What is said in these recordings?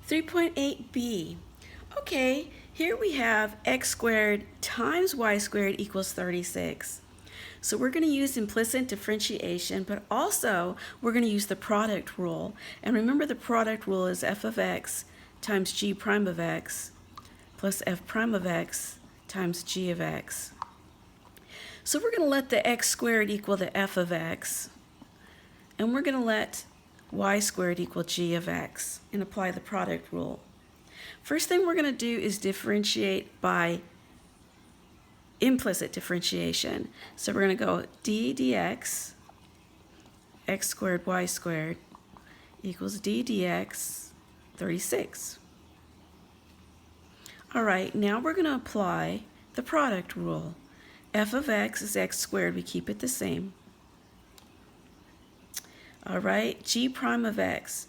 3.8b. Okay, here we have x squared times y squared equals 36. So we're going to use implicit differentiation, but also we're going to use the product rule. And remember, the product rule is f of x times g prime of x plus f prime of x times g of x. So we're going to let the x squared equal the f of x, and we're going to let y squared equal g of x and apply the product rule. First thing we're going to do is differentiate by implicit differentiation. So we're going to go d dx x squared y squared equals d dx 36. All right, now we're going to apply the product rule. F of x is x squared, we keep it the same. All right, g prime of x.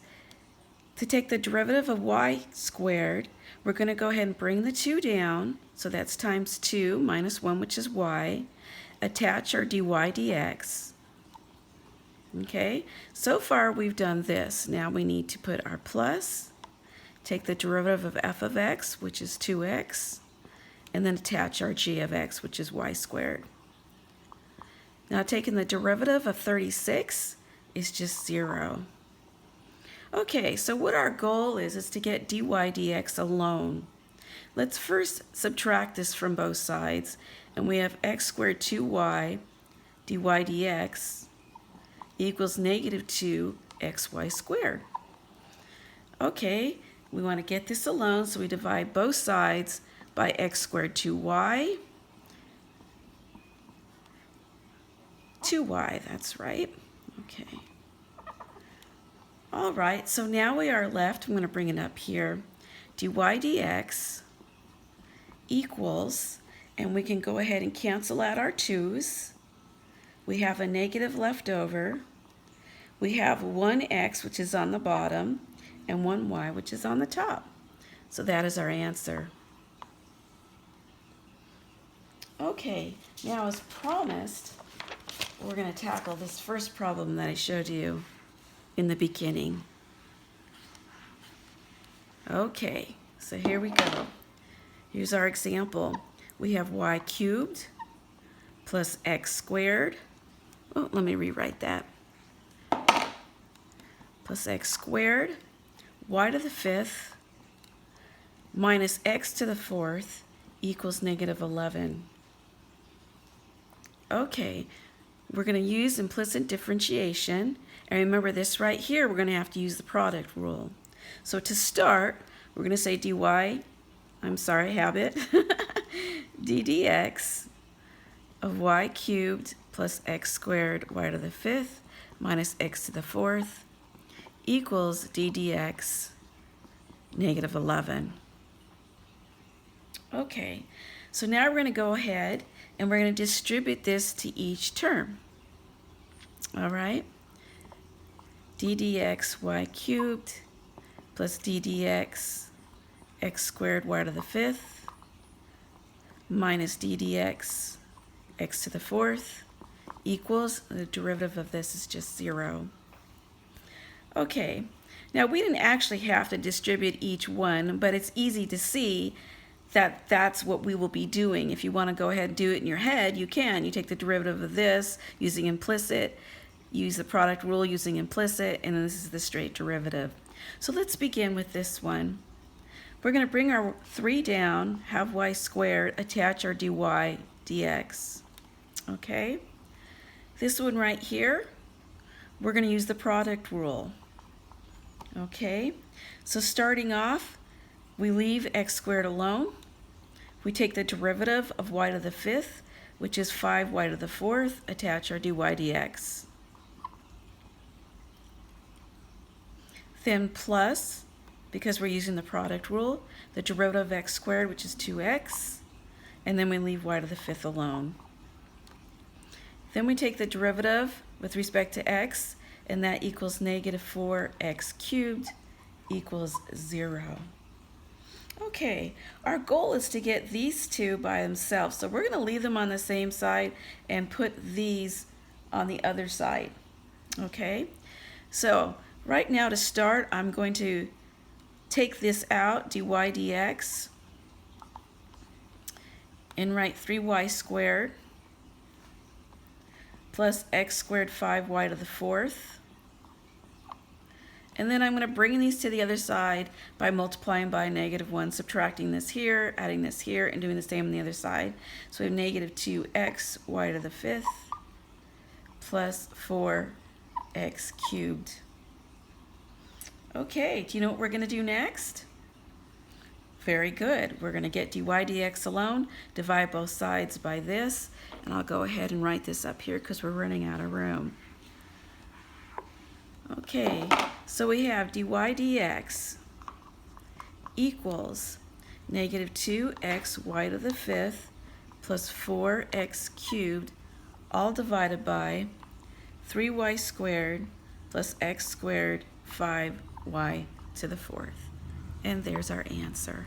To take the derivative of y squared, we're going to go ahead and bring the 2 down, so that's times 2 minus 1, which is y. Attach our dy dx. Okay, so far we've done this. Now we need to put our plus, take the derivative of f of x, which is 2x, and then attach our g of x, which is y squared. Now taking the derivative of 36 is just 0. Okay, so what our goal is to get dy dx alone. Let's first subtract this from both sides, and we have x squared 2y dy dx equals negative 2xy squared. Okay, we want to get this alone, so we divide both sides by x squared 2y. 2y, that's right. Okay. All right, so now we are left, I'm going to bring it up here, dy dx equals, and we can go ahead and cancel out our 2's. We have a negative left over. We have 1x, which is on the bottom, and 1y, which is on the top. So that is our answer. Okay, now as promised, we're going to tackle this first problem that I showed you in the beginning. Okay, so here we go. Here's our example. We have y cubed plus x squared. Oh, let me rewrite that. Plus x squared, y to the 5th, minus x to the 4th equals negative 11. Okay, we're going to use implicit differentiation. And remember this right here, we're going to have to use the product rule. So to start, we're going to say d dx of y cubed plus x squared y to the 5th minus x to the 4th equals d dx negative 11. Okay, so now we're going to go ahead and we're going to distribute this to each term. All right, d dx y cubed plus d dx x squared y to the 5th minus d dx x to the 4th equals, the derivative of this is just 0. Okay, now we didn't actually have to distribute each one, but it's easy to see that that's what we will be doing. If you want to go ahead and do it in your head, you can. You take the derivative of this using implicit, use the product rule using implicit, and this is the straight derivative. So let's begin with this one. We're going to bring our 3 down, have y squared, attach our dy dx. Okay? This one right here, we're going to use the product rule. Okay? So starting off, we leave x squared alone. We take the derivative of y to the 5th, which is 5y to the 4th, attach our dy dx. Then plus, because we're using the product rule, the derivative of x squared, which is 2x, and then we leave y to the 5th alone. Then we take the derivative with respect to x, and that equals negative 4x cubed equals 0. Okay, our goal is to get these two by themselves, so we're going to leave them on the same side and put these on the other side. Okay, so right now to start, I'm going to take this out, dy dx, and write 3y squared plus x squared 5y to the fourth. And then I'm going to bring these to the other side by multiplying by -1, subtracting this here, adding this here, and doing the same on the other side. So we have -2x y to the fifth plus 4x cubed. Okay, do you know what we're going to do next? Very good. We're going to get dy dx alone, divide both sides by this, and I'll go ahead and write this up here because we're running out of room. Okay, so we have dy dx equals -2x y to the fifth plus 4x cubed, all divided by 3y squared plus x squared 5y to the fourth. And there's our answer.